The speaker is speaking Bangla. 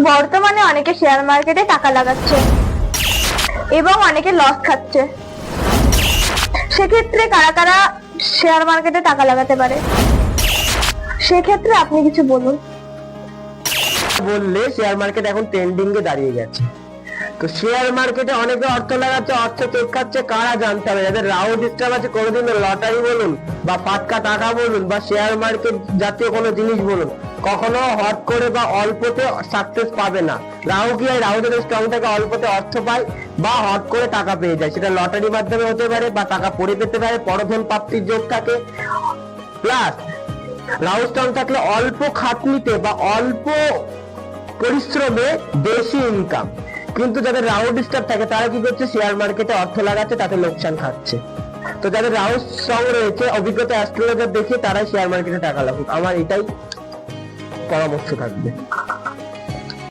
বর্তমানে অনেকে শেয়ার মার্কেটে টাকা লাগাচ্ছে এবং অনেকে লস খাচ্ছে। সেক্ষেত্রে কারা কারা শেয়ার মার্কেটে টাকা লাগাতে পারে, সেক্ষেত্রে আপনি কিছু বলুন। বললে শেয়ার মার্কেট এখন ট্রেন্ডিং এ দাঁড়িয়ে গেছে। তো শেয়ার মার্কেটে অনেকে অর্থ লাগাচ্ছে, অর্থ চেক খাচ্ছে, কারা জানতে হবে। যাদের রাহু ডিস্টার্ব আছে, কোনোদিন লটারি বলুন বা ফাটকা টাকা বলুন বা শেয়ার মার্কেট জাতীয় কোনো জিনিস বলুন, কখনো হট করে বা অল্পতে সাকসেস পাবে না। রাহু কি হয়, রাহু যদি স্ট্রং থাকে অল্পতে অর্থ পায় বা হট করে টাকা পেয়ে যায়। সেটা লটারির মাধ্যমে হতে পারে বা টাকা পড়ে পেতে পারে, পরধন প্রাপ্তির যোগ থাকে। প্লাস রাহু স্ট্রং থাকলে অল্প খাটনিতে বা অল্প পরিশ্রমে বেশি ইনকাম। কিন্তু যাদের রাহু ডিস্টার্ব থাকে তারা কি করছে, শেয়ার মার্কেটে অর্থ লাগাচ্ছে, তাতে লোকসান খাচ্ছে। তো যাদের রাহু স্ট্রং রয়েছে, অভিজ্ঞতা অ্যাস্ট্রোলজার দেখে তারাই শেয়ার মার্কেটে টাকা লাগুক, আমার এটাই পরামর্শ থাকবে।